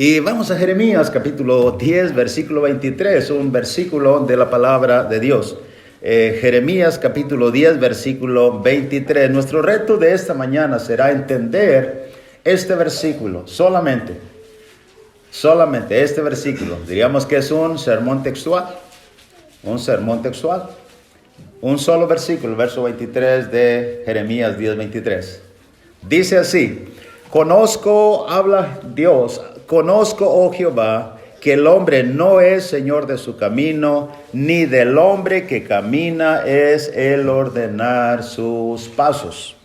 Y vamos a Jeremías capítulo 10, versículo 23, un versículo de la palabra de Dios. Jeremías capítulo 10, versículo 23. Nuestro reto de esta mañana será entender este versículo, solamente este versículo. Diríamos que es un sermón textual, un solo versículo, verso 23 de Jeremías 10, 23. Dice así: habla Dios, conozco, oh Jehová, que el hombre no es señor de su camino, ni del hombre que camina es el ordenar sus pasos.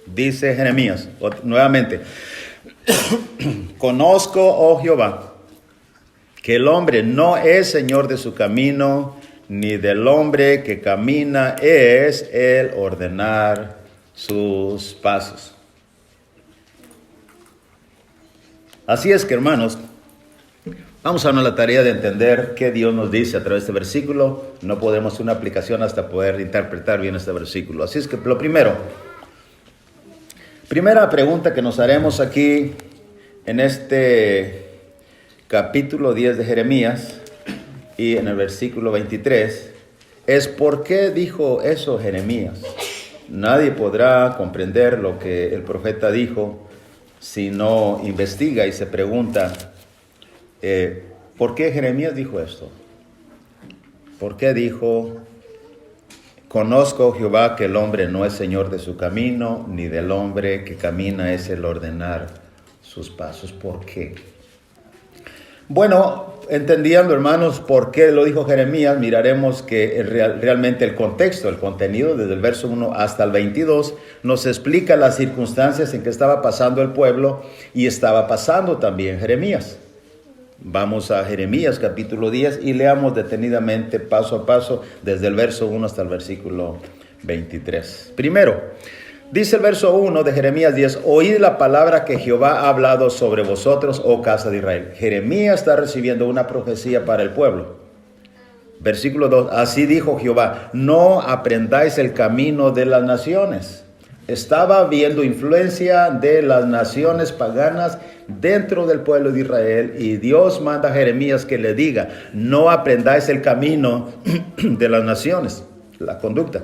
Dice Jeremías, nuevamente, conozco, oh Jehová, que el hombre no es señor de su camino, ni del hombre que camina es el ordenar sus pasos. Así es que, hermanos, vamos a darnos la tarea de entender qué Dios nos dice a través de este versículo. No podemos hacer una aplicación hasta poder interpretar bien este versículo. Así es que lo primera pregunta que nos haremos aquí en este capítulo 10 de Jeremías y en el versículo 23 es: ¿por qué dijo eso Jeremías? Nadie podrá comprender lo que el profeta dijo si no investiga y se pregunta, ¿por qué Jeremías dijo esto? ¿Por qué dijo, conozco, Jehová, que el hombre no es señor de su camino, ni del hombre que camina es el ordenar sus pasos? ¿Por qué? Bueno, entendiendo, hermanos, por qué lo dijo Jeremías, miraremos que realmente el contexto, el contenido, desde el verso 1 hasta el 22, nos explica las circunstancias en que estaba pasando el pueblo y estaba pasando también Jeremías. Vamos a Jeremías capítulo 10 y leamos detenidamente, paso a paso, desde el verso 1 hasta el versículo 23. Primero, dice el verso 1 de Jeremías 10, oíd la palabra que Jehová ha hablado sobre vosotros, oh casa de Israel. Jeremías está recibiendo una profecía para el pueblo. Versículo 2, así dijo Jehová, no aprendáis el camino de las naciones. Estaba viendo influencia de las naciones paganas dentro del pueblo de Israel y Dios manda a Jeremías que le diga, no aprendáis el camino de las naciones, la conducta.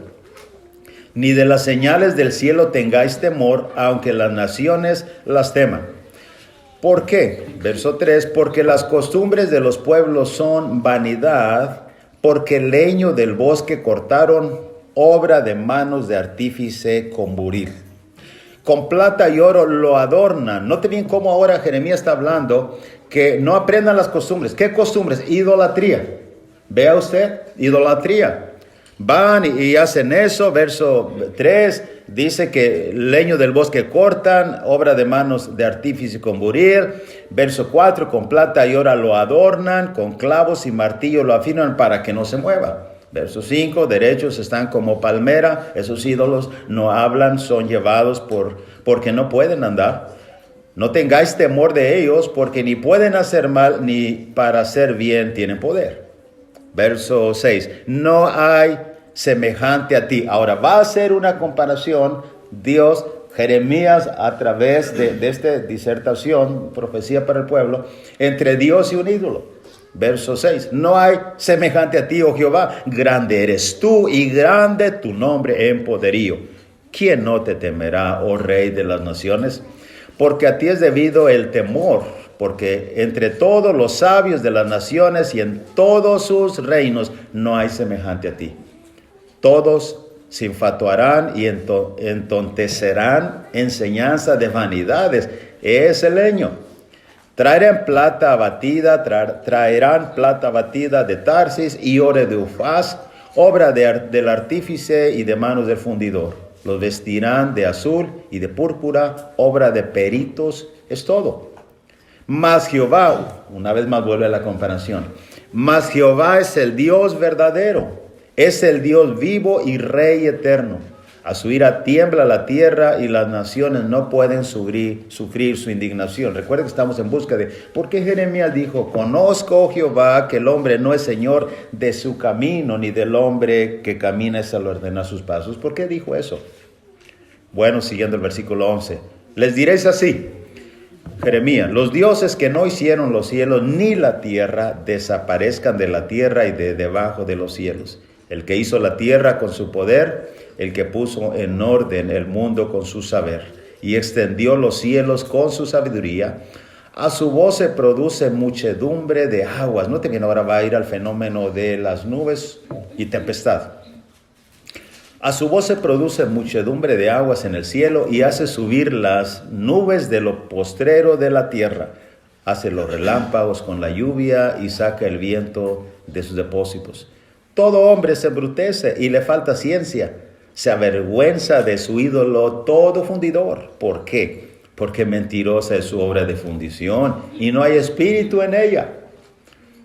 Ni de las señales del cielo tengáis temor, aunque las naciones las teman. ¿Por qué? Verso 3, porque las costumbres de los pueblos son vanidad, porque el leño del bosque cortaron, obra de manos de artífice con buril. Con plata y oro lo adornan. Note bien cómo ahora Jeremías está hablando que no aprendan las costumbres. ¿Qué costumbres? Idolatría. Vea usted, idolatría. Van y hacen eso. Verso 3 dice que leño del bosque cortan, obra de manos de artífice con buril. Verso 4, con plata y oro lo adornan, con clavos y martillo lo afinan para que no se mueva. Verso 5, derechos están como palmera, esos ídolos no hablan, son llevados porque no pueden andar. No tengáis temor de ellos, porque ni pueden hacer mal, ni para hacer bien tienen poder. Verso 6, no hay semejante a ti. Ahora va a hacer una comparación Dios, Jeremías, a través de esta disertación, profecía para el pueblo, entre Dios y un ídolo. Verso 6, no hay semejante a ti, oh Jehová, grande eres tú y grande tu nombre en poderío. ¿Quién no te temerá, oh Rey de las naciones? Porque a ti es debido el temor, porque entre todos los sabios de las naciones y en todos sus reinos no hay semejante a ti. Todos se infatuarán y entontecerán enseñanza de vanidades. Es el leño. Traerán plata abatida de Tarsis y oro de Ufaz, obra del artífice y de manos del fundidor. Los vestirán de azul y de púrpura, obra de peritos, es todo. Mas Jehová, una vez más vuelve a la comparación, mas Jehová es el Dios verdadero, es el Dios vivo y Rey eterno. A su ira tiembla la tierra y las naciones no pueden sufrir su indignación. Recuerden que estamos en busca de por qué Jeremías dijo, conozco, oh Jehová, que el hombre no es señor de su camino, ni del hombre que camina es al ordenar sus pasos. ¿Por qué dijo eso? Bueno, siguiendo el versículo 11, les diréis así, Jeremías, los dioses que no hicieron los cielos ni la tierra desaparezcan de la tierra y de debajo de los cielos. El que hizo la tierra con su poder, el que puso en orden el mundo con su saber y extendió los cielos con su sabiduría, a su voz se produce muchedumbre de aguas. No te bien, ahora va a ir al fenómeno de las nubes y tempestad. A su voz se produce muchedumbre de aguas en el cielo y hace subir las nubes de lo postrero de la tierra. Hace los relámpagos con la lluvia y saca el viento de sus depósitos. Todo hombre se embrutece y le falta ciencia. Se avergüenza de su ídolo todo fundidor. ¿Por qué? Porque mentirosa es su obra de fundición y no hay espíritu en ella.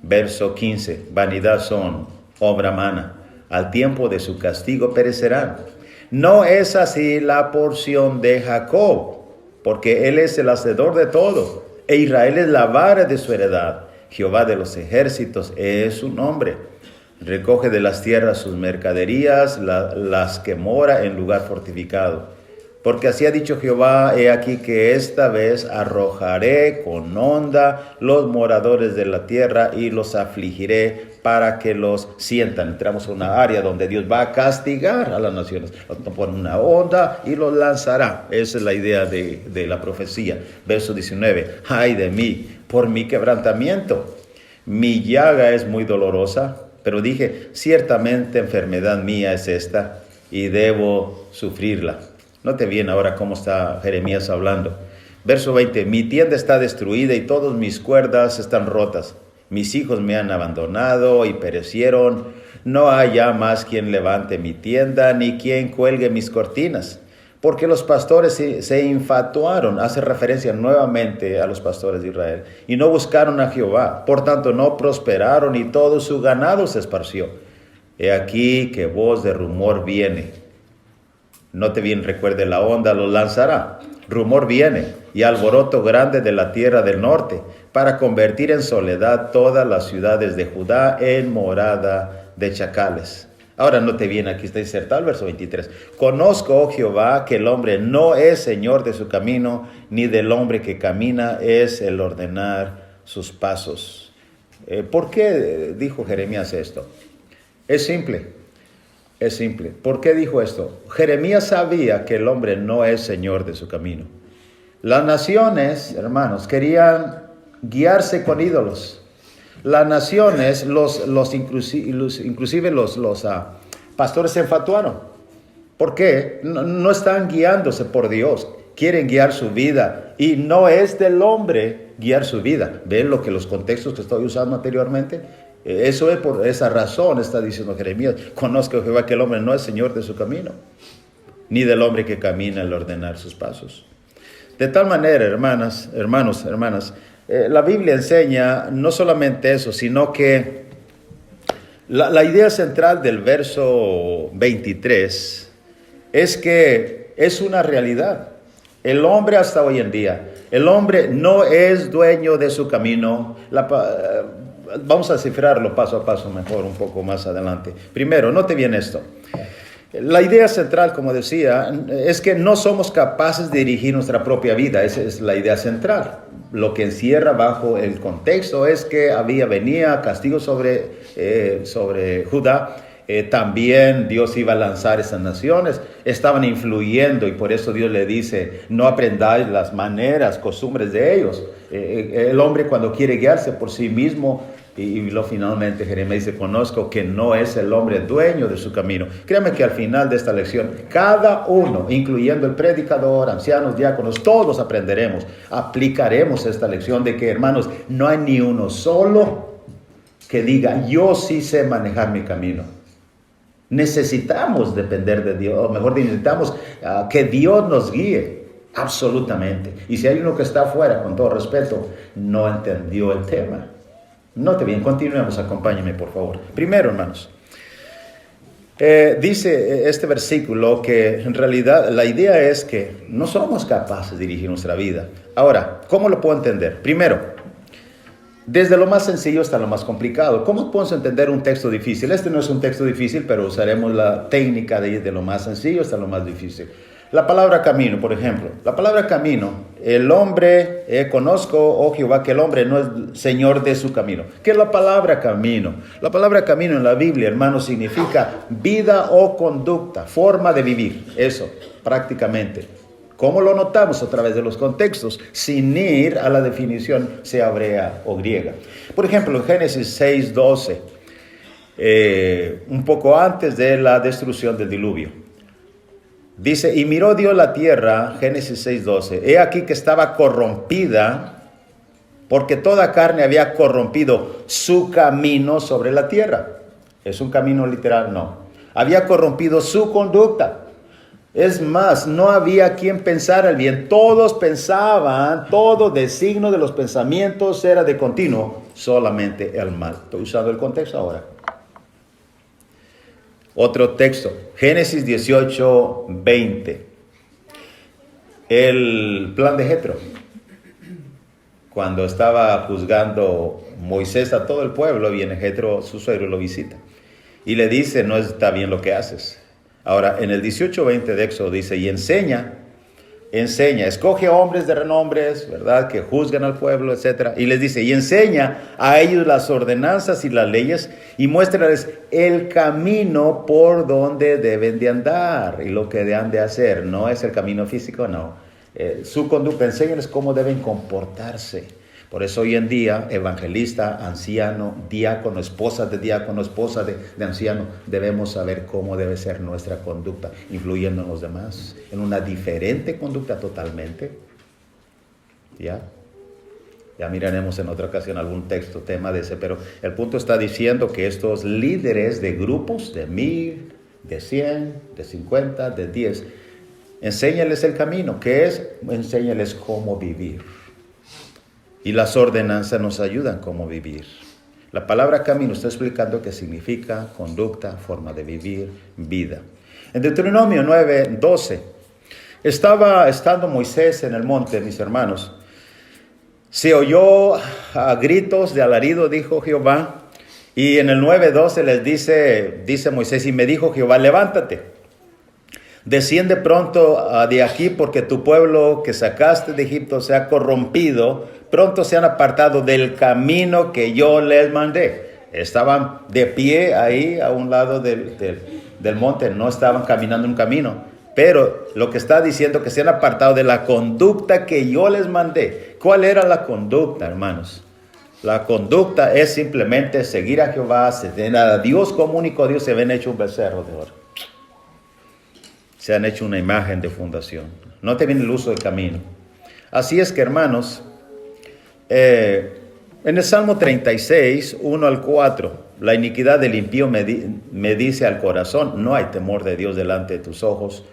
Verso 15. Vanidad son, obra mana. Al tiempo de su castigo perecerán. No es así la porción de Jacob, porque él es el hacedor de todo, e Israel es la vara de su heredad. Jehová de los ejércitos es su nombre. Recoge de las tierras sus mercaderías, las que mora en lugar fortificado. Porque así ha dicho Jehová, he aquí que esta vez arrojaré con honda los moradores de la tierra y los afligiré para que los sientan. Entramos a una área donde Dios va a castigar a las naciones. Los pone una onda y los lanzará. Esa es la idea de la profecía. Verso 19. Ay de mí, por mi quebrantamiento. Mi llaga es muy dolorosa, pero dije, ciertamente enfermedad mía es esta y debo sufrirla. Note bien ahora cómo está Jeremías hablando. Verso 20. Mi tienda está destruida y todas mis cuerdas están rotas. Mis hijos me han abandonado y perecieron. No hay ya más quien levante mi tienda ni quien cuelgue mis cortinas. Porque los pastores se infatuaron. Hace referencia nuevamente a los pastores de Israel. Y no buscaron a Jehová. Por tanto no prosperaron y todo su ganado se esparció. He aquí que voz de rumor viene. Note bien, recuerde, la onda los lanzará. Rumor viene y alboroto grande de la tierra del norte para convertir en soledad todas las ciudades de Judá en morada de chacales. Ahora note bien, aquí está insertado el verso 23. Conozco, oh Jehová, que el hombre no es señor de su camino, ni del hombre que camina es el ordenar sus pasos. ¿Por qué dijo Jeremías esto? Es simple. Es simple. ¿Por qué dijo esto? Jeremías sabía que el hombre no es señor de su camino. Las naciones, hermanos, querían guiarse con ídolos. Las naciones, inclusive los pastores se enfatuaron. ¿Por qué? No están guiándose por Dios. Quieren guiar su vida. Y no es del hombre guiar su vida. ¿Ven lo que los contextos que estoy usando anteriormente? Eso es por esa razón, está diciendo Jeremías. Conozco a Jehová que el hombre no es señor de su camino, ni del hombre que camina al ordenar sus pasos. De tal manera, hermanos, hermanas, la Biblia enseña no solamente eso, sino que la idea central del verso 23 es que es una realidad. El hombre hasta hoy en día, el hombre no es dueño de su camino. Vamos a descifrarlo paso a paso mejor un poco más adelante. Primero, note bien esto. La idea central, como decía, es que no somos capaces de dirigir nuestra propia vida. Esa es la idea central. Lo que encierra bajo el contexto es que venía castigo sobre Judá. También Dios iba a lanzar esas naciones. Estaban influyendo y por eso Dios le dice, no aprendáis las maneras, costumbres de ellos. El hombre cuando quiere guiarse por sí mismo, y finalmente Jeremías dice, conozco que no es el hombre dueño de su camino. Créame que al final de esta lección, cada uno, incluyendo el predicador, ancianos, diáconos, todos aprenderemos, aplicaremos esta lección de que, hermanos, no hay ni uno solo que diga, yo sí sé manejar mi camino. Necesitamos depender de Dios, o mejor necesitamos que Dios nos guíe, absolutamente. Y si hay uno que está afuera, con todo respeto, no entendió el tema. Note bien, continuemos, acompáñenme por favor. Primero, hermanos, dice este versículo que en realidad la idea es que no somos capaces de dirigir nuestra vida. Ahora, ¿cómo lo puedo entender? Primero, desde lo más sencillo hasta lo más complicado. ¿Cómo podemos entender un texto difícil? Este no es un texto difícil, pero usaremos la técnica de ir de lo más sencillo hasta lo más difícil. La palabra camino, por ejemplo. La palabra camino, el hombre, conozco, oh Jehová, que el hombre no es señor de su camino. ¿Qué es la palabra camino? La palabra camino en la Biblia, hermano, significa vida o conducta, forma de vivir. Eso, prácticamente. ¿Cómo lo notamos? A través de los contextos, sin ir a la definición, sea hebrea o griega. Por ejemplo, en Génesis 6:12, un poco antes de la destrucción del diluvio. Dice, y miró Dios la tierra, Génesis 6:12, he aquí que estaba corrompida, porque toda carne había corrompido su camino sobre la tierra. ¿Es un camino literal? No. Había corrompido su conducta. Es más, no había quien pensara el bien. Todos pensaban, todo designo de los pensamientos era de continuo, solamente el mal. Estoy usando el contexto ahora. Otro texto, Génesis 18:20. El plan de Jetro. Cuando estaba juzgando Moisés a todo el pueblo, viene Jetro, su suegro, lo visita. Y le dice, no está bien lo que haces. Ahora, en el 18:20 de Éxodo dice, y enseña, escoge hombres de renombres, ¿verdad? Que juzgan al pueblo, etc. Y les dice, y enseña a ellos las ordenanzas y las leyes y muéstrales el camino por donde deben de andar y lo que han de hacer. No es el camino físico, no. Su conducta, enséñales cómo deben comportarse. Por eso hoy en día, evangelista, anciano, diácono, esposa de anciano, debemos saber cómo debe ser nuestra conducta, influyendo en los demás, en una diferente conducta totalmente. ¿Ya? Ya miraremos en otra ocasión algún texto, tema de ese, pero el punto está diciendo que estos líderes de grupos de 1000, de 100, de 50, de 10, enséñales el camino, que es, enséñales cómo vivir. Y las ordenanzas nos ayudan cómo vivir. La palabra camino está explicando qué significa conducta, forma de vivir, vida. En Deuteronomio 9:12, estaba estando Moisés en el monte, mis hermanos. Se oyó a gritos de alarido, dijo Jehová. Y en el 9:12 les dice Moisés, y me dijo Jehová, levántate. Desciende pronto de aquí, porque tu pueblo que sacaste de Egipto se ha corrompido, pronto se han apartado del camino que yo les mandé. Estaban de pie ahí a un lado del monte, no estaban caminando un camino, pero lo que está diciendo que se han apartado de la conducta que yo les mandé. ¿Cuál era la conducta, hermanos? La conducta es simplemente seguir a Jehová, tener a Dios como único Dios. Se ven hecho un becerro de oro. Se han hecho una imagen de fundación. No te viene el uso del camino. Así es que, hermanos, en el Salmo 36, 1-4, la iniquidad del impío me dice al corazón, no hay temor de Dios delante de tus ojos.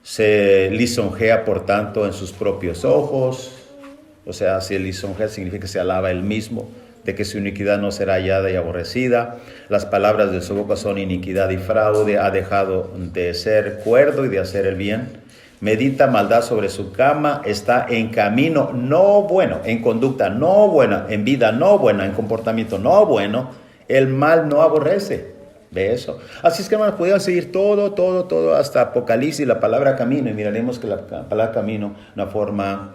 Se lisonjea, por tanto, en sus propios ojos. O sea, si el lisonjea significa que se alaba él mismo, de que su iniquidad no será hallada y aborrecida. Las palabras de su boca son iniquidad y fraude. Ha dejado de ser cuerdo y de hacer el bien. Medita maldad sobre su cama. Está en camino no bueno, en conducta no buena, en vida no buena, en comportamiento no bueno. El mal no aborrece. ¿Ve eso? Así es que, hermanos, podemos seguir todo hasta Apocalipsis, la palabra camino. Y miraremos que la palabra camino, una forma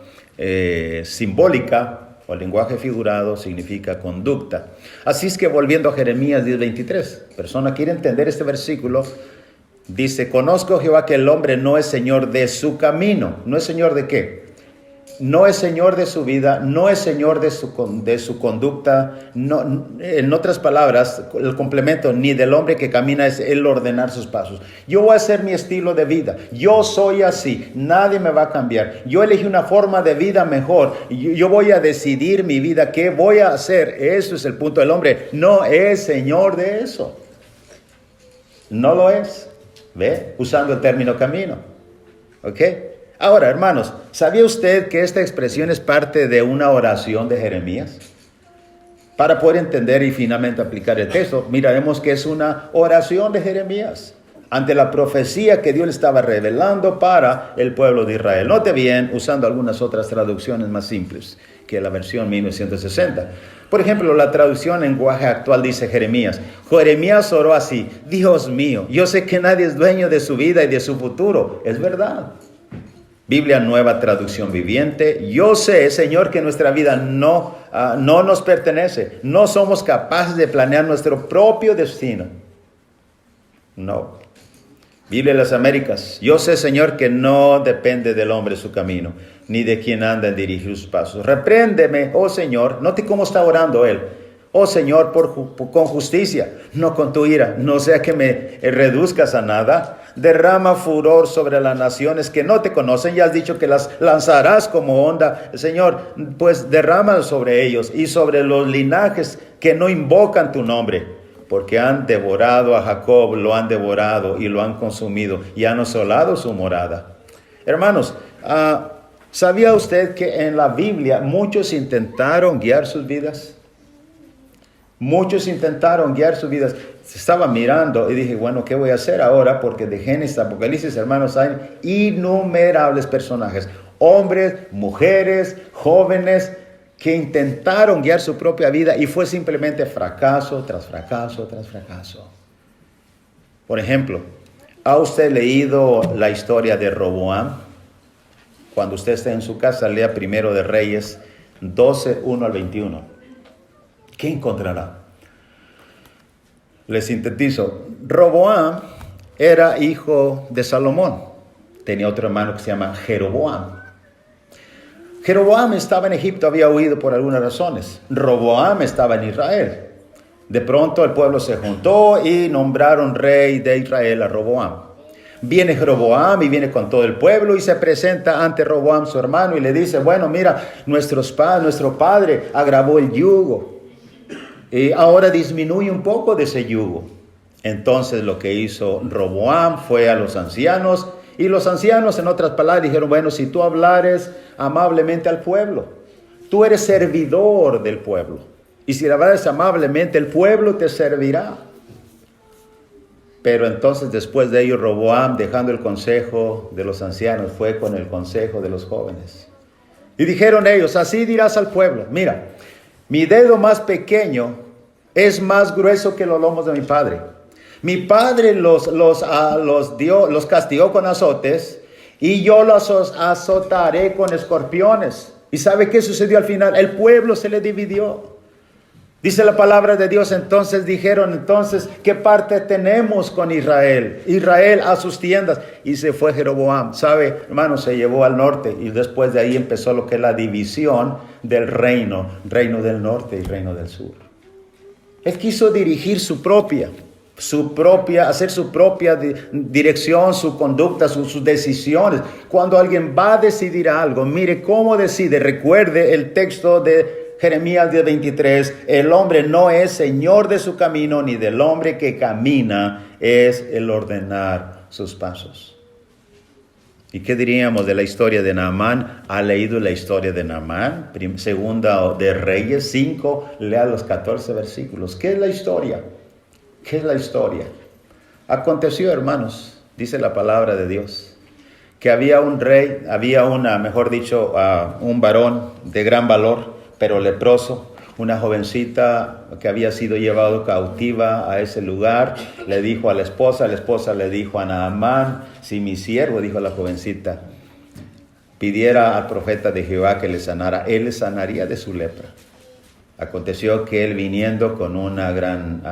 simbólica, o el lenguaje figurado, significa conducta. Así es que, volviendo a Jeremías 10:23, persona quiere entender este versículo, dice, conozco Jehová que el hombre no es señor de su camino. ¿No es señor de qué? No es señor de su vida, no es señor de su conducta. No, en otras palabras, el complemento, ni del hombre que camina es el ordenar sus pasos. Yo voy a hacer mi estilo de vida. Yo soy así. Nadie me va a cambiar. Yo elegí una forma de vida mejor. Yo voy a decidir mi vida. ¿Qué voy a hacer? Eso es el punto. El hombre no es señor de eso. No lo es. ¿Ve? Usando el término camino. ¿Ok? Ahora, hermanos, ¿sabía usted que esta expresión es parte de una oración de Jeremías? Para poder entender y finalmente aplicar el texto, miraremos que es una oración de Jeremías ante la profecía que Dios le estaba revelando para el pueblo de Israel. Note bien, usando algunas otras traducciones más simples que la versión 1960. Por ejemplo, la traducción en lenguaje actual dice Jeremías. Jeremías oró así: Dios mío, yo sé que nadie es dueño de su vida y de su futuro. Es verdad. Biblia Nueva Traducción Viviente. Yo sé, Señor, que nuestra vida no nos pertenece. No somos capaces de planear nuestro propio destino. No. Biblia de las Américas. Yo sé, Señor, que no depende del hombre su camino, ni de quien anda en dirigir sus pasos. Repréndeme, oh Señor. Note cómo está orando él. Oh Señor, con justicia, no con tu ira, no sea que me reduzcas a nada. Derrama furor sobre las naciones que no te conocen. Ya has dicho que las lanzarás como onda. Señor, pues derrama sobre ellos y sobre los linajes que no invocan tu nombre. Porque han devorado a Jacob, lo han devorado y lo han consumido y han asolado su morada. Hermanos, ¿sabía usted que en la Biblia muchos intentaron guiar sus vidas? Muchos intentaron guiar sus vidas. Estaba mirando y dije, bueno, ¿qué voy a hacer ahora? Porque de Génesis a Apocalipsis, hermanos, hay innumerables personajes. Hombres, mujeres, jóvenes, que intentaron guiar su propia vida y fue simplemente fracaso tras fracaso tras fracaso. Por ejemplo, ¿ha usted leído la historia de Roboam? Cuando usted esté en su casa, lea Primero de Reyes 12, 1 al 21. ¿Qué encontrará? Le sintetizo. Roboam era hijo de Salomón. Tenía otro hermano que se llama Jeroboam. Jeroboam estaba en Egipto, había huido por algunas razones. Roboam estaba en Israel. De pronto el pueblo se juntó y nombraron rey de Israel a Roboam. Viene Jeroboam y viene con todo el pueblo y se presenta ante Roboam, su hermano, y le dice, bueno, mira, nuestro padre agravó el yugo. Y ahora disminuye un poco de ese yugo. Entonces lo que hizo Roboam fue a los ancianos, y los ancianos, en otras palabras, dijeron, bueno, si tú hablares amablemente al pueblo, tú eres servidor del pueblo, y si hablares amablemente, el pueblo te servirá. Pero entonces, después de ello, Roboam, dejando el consejo de los ancianos, fue con el consejo de los jóvenes. Y dijeron ellos, así dirás al pueblo, mira, mi dedo más pequeño es más grueso que los lomos de mi padre. Mi padre los castigó con azotes y yo los azotaré con escorpiones. ¿Y sabe qué sucedió al final? El pueblo se le dividió. Dice la palabra de Dios, dijeron, ¿qué parte tenemos con Israel? Israel a sus tiendas. Y se fue Jeroboam. ¿Sabe, hermano? Se llevó al norte y después de ahí empezó lo que es la división del reino del norte y reino del sur. Él quiso dirigir hacer su propia dirección, su conducta, sus decisiones. Cuando alguien va a decidir algo, mire cómo decide. Recuerde el texto de Jeremías 10:23, el hombre no es señor de su camino, ni del hombre que camina es el ordenar sus pasos. ¿Y qué diríamos de la historia de Naamán? ¿Ha leído la historia de Naamán? Segunda de Reyes 5, lea los 14 versículos. ¿Qué es la historia? ¿Qué es la historia? Aconteció, hermanos, dice la palabra de Dios, que había un rey, un varón de gran valor, pero leproso, una jovencita que había sido llevado cautiva a ese lugar, le dijo a la esposa le dijo a Naamán, si mi siervo, dijo la jovencita, pidiera al profeta de Jehová que le sanara, él le sanaría de su lepra. Aconteció que él, viniendo con una gran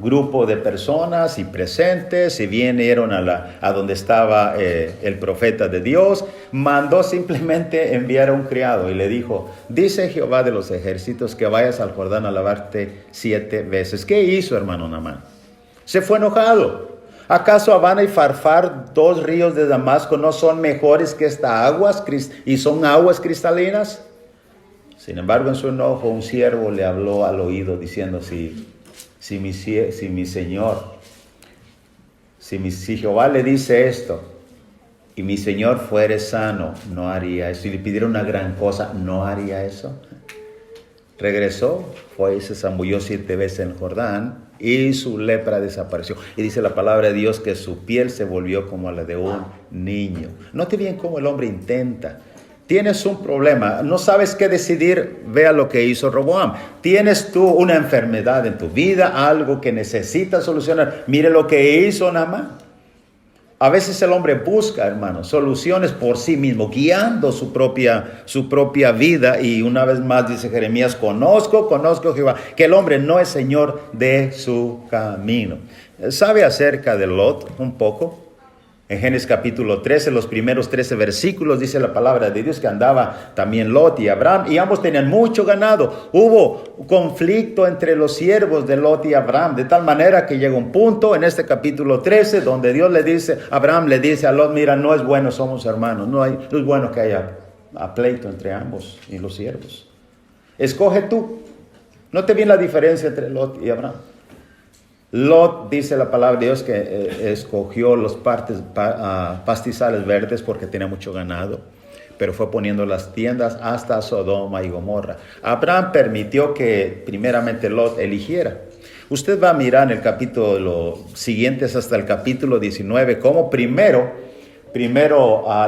grupo de personas y presentes, y vinieron a donde estaba el profeta de Dios, mandó simplemente enviar a un criado y le dijo, dice Jehová de los ejércitos que vayas al Jordán a lavarte 7 veces. ¿Qué hizo, hermano Naamán? Se fue enojado. ¿Acaso Abana y Farfar, 2 ríos de Damasco, no son mejores que estas aguas y son aguas cristalinas? Sin embargo, en su enojo, un siervo le habló al oído diciendo, si Jehová le dice esto y mi Señor fuere sano, no haría eso. Si le pidiera una gran cosa, no haría eso. Regresó, fue y se zambulló 7 veces en el Jordán y su lepra desapareció. Y dice la palabra de Dios que su piel se volvió como la de un niño. Note bien cómo el hombre intenta. Tienes un problema, no sabes qué decidir, vea lo que hizo Roboam. Tienes tú una enfermedad en tu vida, algo que necesitas solucionar, mire lo que hizo Naamán. A veces el hombre busca, hermanos, soluciones por sí mismo, guiando su propia vida. Y una vez más dice Jeremías, conozco Jehová, que el hombre no es señor de su camino. ¿Sabe acerca de Lot un poco? En Génesis capítulo 13, los primeros 13 versículos, dice la palabra de Dios que andaba también Lot y Abraham, y ambos tenían mucho ganado. Hubo conflicto entre los siervos de Lot y Abraham, de tal manera que llega un punto en este capítulo 13, donde Abraham le dice a Lot, mira, no es bueno, somos hermanos, no es bueno que haya pleito entre ambos y los siervos. Escoge tú. Note bien la diferencia entre Lot y Abraham. Lot, dice la palabra de Dios, que escogió los pastizales verdes porque tenía mucho ganado, pero fue poniendo las tiendas hasta Sodoma y Gomorra. Abraham permitió que primeramente Lot eligiera. Usted va a mirar en el capítulo siguiente hasta el capítulo 19, cómo primero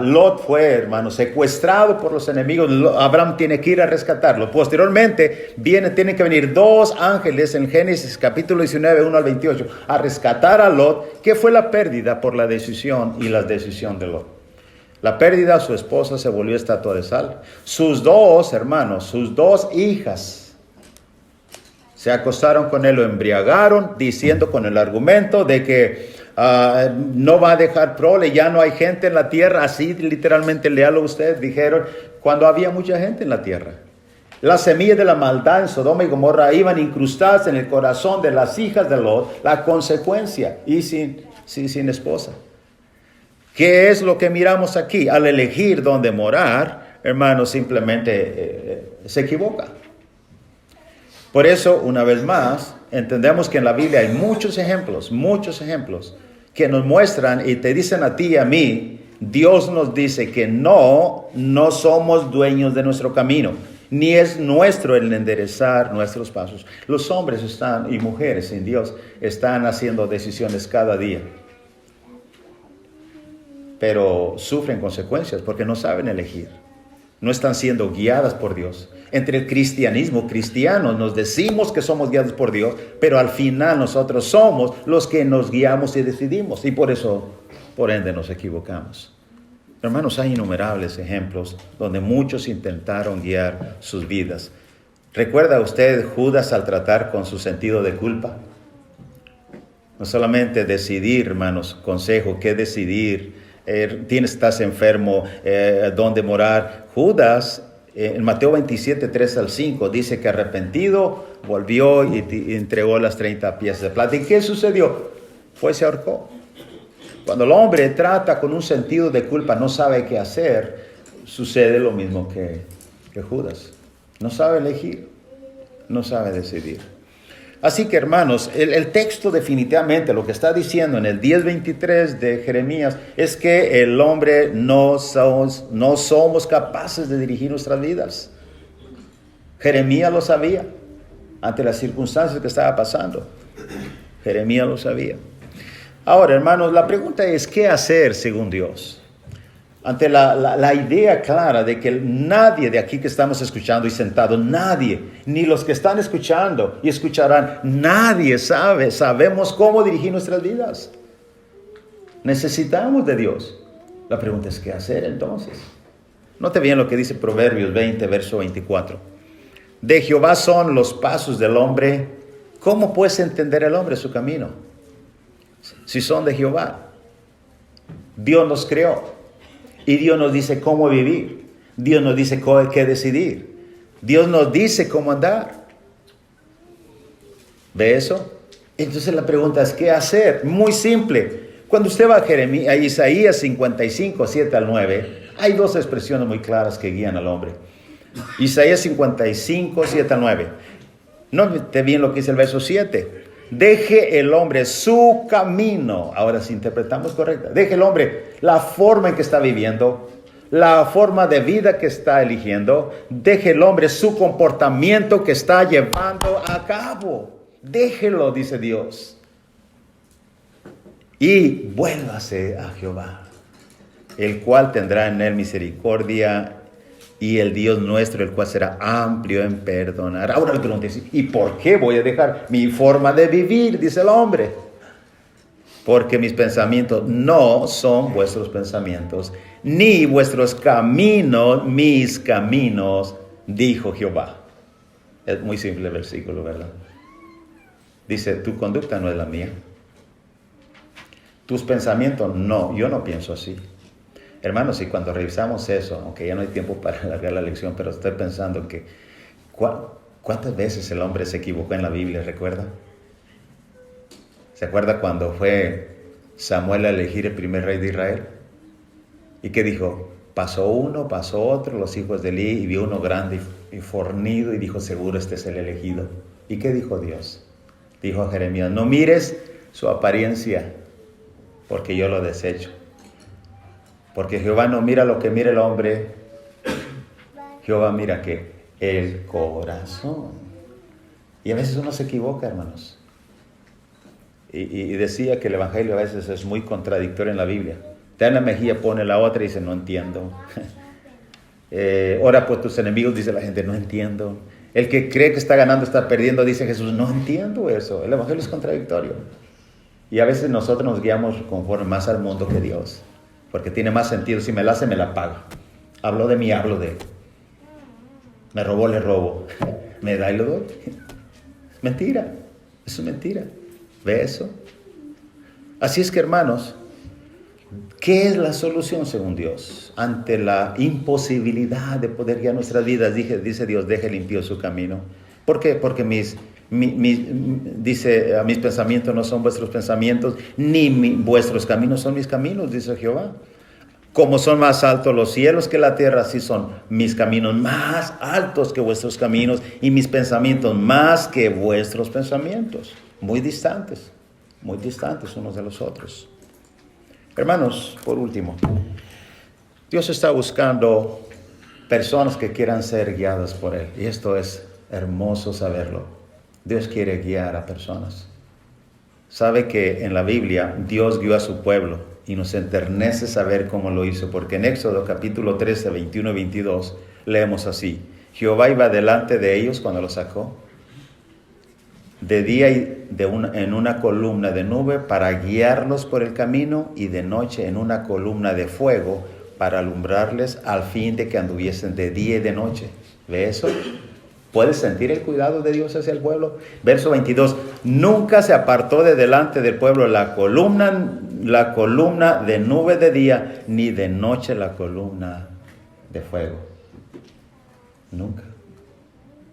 Lot fue, hermano, secuestrado por los enemigos. Abraham tiene que ir a rescatarlo. Posteriormente tienen que venir dos ángeles en Génesis capítulo 19, 1 al 28, a rescatar a Lot, que fue la pérdida por la decisión y la decisión de Lot. La pérdida, su esposa se volvió estatua de sal. Sus dos hijas se acostaron con él, lo embriagaron, diciendo con el argumento de que no va a dejar prole, ya no hay gente en la tierra. Así literalmente, léalo usted, dijeron cuando había mucha gente en la tierra. Las semillas de la maldad en Sodoma y Gomorra iban incrustadas en el corazón de las hijas de Lot, la consecuencia, y sin esposa. ¿Qué es lo que miramos aquí? Al elegir dónde morar, hermanos, simplemente se equivoca. Por eso, una vez más, entendemos que en la Biblia hay muchos ejemplos que nos muestran y te dicen a ti y a mí, Dios nos dice que no somos dueños de nuestro camino, ni es nuestro el enderezar nuestros pasos. Los hombres y mujeres sin Dios están haciendo decisiones cada día, pero sufren consecuencias porque no saben elegir. No están siendo guiadas por Dios. Entre el cristianos nos decimos que somos guiados por Dios, pero al final nosotros somos los que nos guiamos y decidimos. Y por ende, nos equivocamos. Hermanos, hay innumerables ejemplos donde muchos intentaron guiar sus vidas. ¿Recuerda usted Judas al tratar con su sentido de culpa? No solamente decidir, hermanos, consejo, qué decidir. Estás enfermo, dónde morar. Judas, en Mateo 27, 3 al 5, dice que arrepentido volvió y entregó las 30 piezas de plata. ¿Y qué sucedió? Se ahorcó. Cuando el hombre trata con un sentido de culpa, no sabe qué hacer, sucede lo mismo que Judas. No sabe elegir, no sabe decidir. Así que, hermanos, el texto definitivamente lo que está diciendo en el 10:23 de Jeremías es que el hombre no somos capaces de dirigir nuestras vidas. Jeremías lo sabía ante las circunstancias que estaba pasando. Jeremías lo sabía. Ahora, hermanos, la pregunta es, ¿qué hacer según Dios? Ante la idea clara de que nadie de aquí que estamos escuchando y sentados, nadie, ni los que están escuchando y escucharán, nadie sabemos cómo dirigir nuestras vidas. Necesitamos de Dios. La pregunta es, ¿qué hacer entonces? Note bien lo que dice Proverbios 20, verso 24. De Jehová son los pasos del hombre. ¿Cómo puede entender el hombre su camino? Si son de Jehová. Dios nos creó. Y Dios nos dice cómo vivir. Dios nos dice qué decidir. Dios nos dice cómo andar. ¿Ve eso? Entonces la pregunta es, ¿qué hacer? Muy simple. Cuando usted va a Isaías 55, 7 al 9, hay dos expresiones muy claras que guían al hombre. Isaías 55, 7 al 9. Note bien lo que dice el verso 7. Deje el hombre su camino. Ahora, si interpretamos correcta, deje el hombre la forma en que está viviendo, la forma de vida que está eligiendo. Deje el hombre su comportamiento que está llevando a cabo. Déjelo, dice Dios. Y vuélvase a Jehová, el cual tendrá en él misericordia, y el Dios nuestro, el cual será amplio en perdonar. Ahora le pregunto, ¿y por qué voy a dejar mi forma de vivir? Dice el hombre. porque mis pensamientos no son vuestros pensamientos, ni vuestros caminos mis caminos, dijo Jehová. Es muy simple el versículo, ¿verdad? Dice, tu conducta no es la mía. Tus pensamientos, no, yo no pienso así. Hermanos, y cuando revisamos eso, aunque ya no hay tiempo para alargar la lección, pero estoy pensando que ¿cuántas veces el hombre se equivocó en la Biblia? ¿Recuerda? ¿Se acuerda cuando fue Samuel a elegir el primer rey de Israel? ¿Y qué dijo? Pasó uno, pasó otro, los hijos de Eli, y vio uno grande y fornido, y dijo, seguro este es el elegido. ¿Y qué dijo Dios? Dijo a Jeremías, no mires su apariencia, porque yo lo desecho. Porque Jehová no mira lo que mira el hombre, Jehová mira ¿qué? El corazón. Y a veces uno se equivoca, hermanos. Y decía que el evangelio a veces es muy contradictorio en la Biblia. Te da una mejilla, pone la otra y dice, no entiendo. Ora por tus enemigos, dice la gente, no entiendo. El que cree que está ganando está perdiendo, dice Jesús, no entiendo eso. El evangelio es contradictorio. Y a veces nosotros nos guiamos conforme más al mundo que Dios. Porque tiene más sentido. Si me la hace, me la paga. Hablo de mí, hablo de él. Me robó, le robo. Me da y lo doy. Mentira. Eso es mentira. ¿Ve eso? Así es que, hermanos, ¿qué es la solución según Dios? Ante la imposibilidad de poder guiar nuestras vidas, dice Dios, deje limpio su camino. ¿Por qué? Porque dice, mis pensamientos no son vuestros pensamientos, ni vuestros caminos son mis caminos, dice Jehová. Como son más altos los cielos que la tierra, así son mis caminos más altos que vuestros caminos, y mis pensamientos más que vuestros pensamientos. Muy distantes unos de los otros. Hermanos, por último, Dios está buscando personas que quieran ser guiadas por Él. Y esto es hermoso saberlo. Dios quiere guiar a personas. Sabe que en la Biblia Dios guió a su pueblo y nos enternece saber cómo lo hizo. Porque en Éxodo capítulo 13, 21 y 22 leemos así. Jehová iba delante de ellos cuando los sacó. De día en una columna de nube para guiarlos por el camino, y de noche en una columna de fuego para alumbrarles, al fin de que anduviesen de día y de noche. ¿Ve eso? ¿Puedes sentir el cuidado de Dios hacia el pueblo? Verso 22. Nunca se apartó de delante del pueblo la columna de nube de día, ni de noche la columna de fuego. Nunca.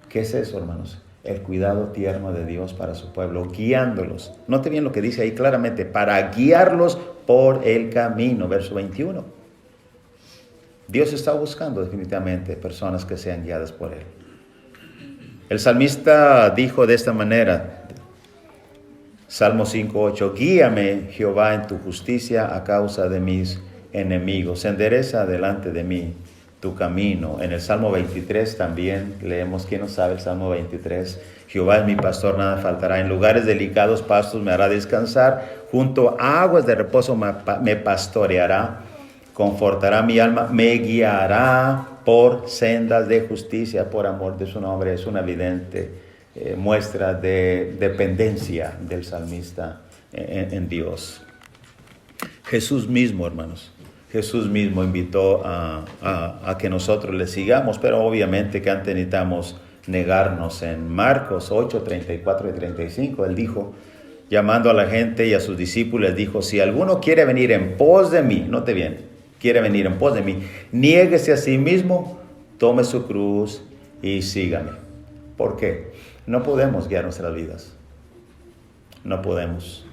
¿Qué es eso, hermanos? El cuidado tierno de Dios para su pueblo, guiándolos. Note bien lo que dice ahí claramente, para guiarlos por el camino, verso 21. Dios está buscando definitivamente personas que sean guiadas por Él. El salmista dijo de esta manera, Salmo 5:8, guíame, Jehová, en tu justicia a causa de mis enemigos. Endereza delante de mí tu camino. En el Salmo 23 también leemos, ¿quién no sabe el Salmo 23? Jehová es mi pastor, nada faltará. En lugares delicados pastos me hará descansar. Junto a aguas de reposo me pastoreará. Confortará mi alma. Me guiará por sendas de justicia, por amor de su nombre. Es una evidente muestra de dependencia del salmista en Dios. Jesús mismo, hermanos. Jesús mismo invitó a que nosotros le sigamos, pero obviamente que antes necesitamos negarnos. En Marcos 8, 34 y 35, Él dijo, llamando a la gente y a sus discípulos, dijo, si alguno quiere venir en pos de mí, note bien, quiere venir en pos de mí, niéguese a sí mismo, tome su cruz y sígame. ¿Por qué? No podemos guiar nuestras vidas. No podemos.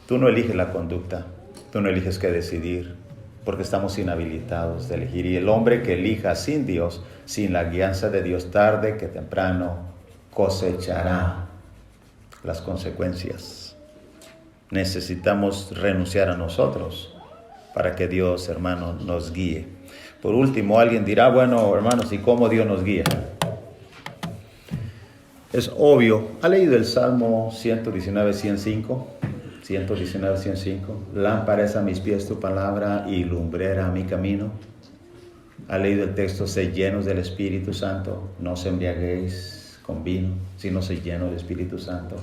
Tú no eliges la conducta, tú no eliges qué decidir, porque estamos inhabilitados de elegir. Y el hombre que elija sin Dios, sin la guianza de Dios, tarde que temprano cosechará las consecuencias. Necesitamos renunciar a nosotros para que Dios, hermano, nos guíe. Por último, alguien dirá, bueno, hermanos, ¿y cómo Dios nos guía? Es obvio. ¿Ha leído el Salmo 119, 105? 119, 105. Lámpara es a mis pies tu palabra y lumbrera a mi camino. ¿Ha leído el texto? Sed llenos del Espíritu Santo, no os embriaguéis con vino, sino sed llenos del Espíritu Santo.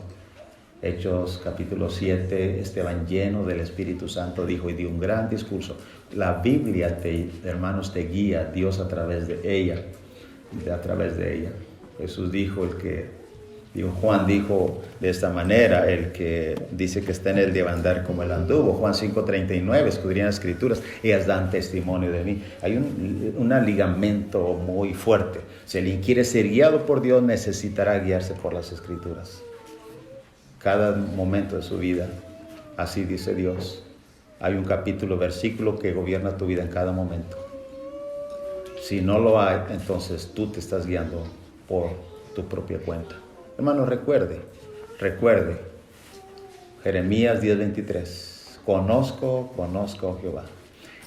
Hechos capítulo 7, Esteban lleno del Espíritu Santo dijo y dio un gran discurso. La Biblia, hermanos, te guía, Dios a través de ella. Jesús dijo, Juan dijo de esta manera, el que dice que está en él debe andar como él anduvo. Juan 5:39, escudriñan las escrituras, ellas dan testimonio de mí. Hay un ligamento muy fuerte. Si alguien quiere ser guiado por Dios, necesitará guiarse por las escrituras. Cada momento de su vida, así dice Dios. Hay un capítulo, versículo que gobierna tu vida en cada momento. Si no lo hay, entonces tú te estás guiando por tu propia cuenta. Hermano, recuerde, Jeremías 10:23, conozco, oh Jehová,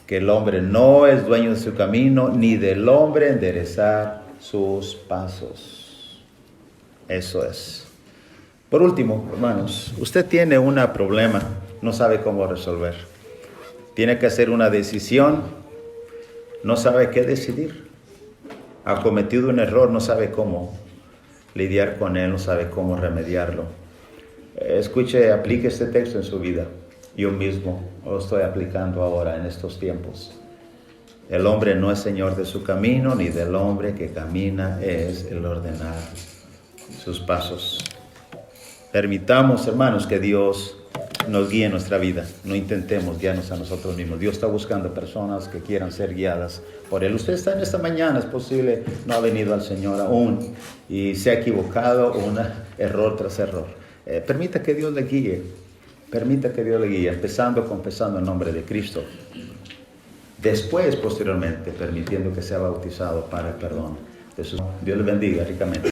que el hombre no es dueño de su camino, ni del hombre enderezar sus pasos. Eso es. Por último, hermanos, usted tiene un problema, no sabe cómo resolver. Tiene que hacer una decisión, no sabe qué decidir. Ha cometido un error, no sabe cómo lidiar con él, no sabe cómo remediarlo. Escuche, aplique este texto en su vida. Yo mismo lo estoy aplicando ahora en estos tiempos. El hombre no es señor de su camino, ni del hombre que camina es el ordenar sus pasos. Permitamos, hermanos, que Dios nos guíe en nuestra vida. No intentemos guiarnos a nosotros mismos. Dios está buscando personas que quieran ser guiadas por Él. Usted está en esta mañana, es posible, no ha venido al Señor aún y se ha equivocado, error tras error. Permita que Dios le guíe. Empezando confesando el nombre de Cristo. Después, posteriormente, permitiendo que sea bautizado para el perdón de sus... Dios le bendiga ricamente.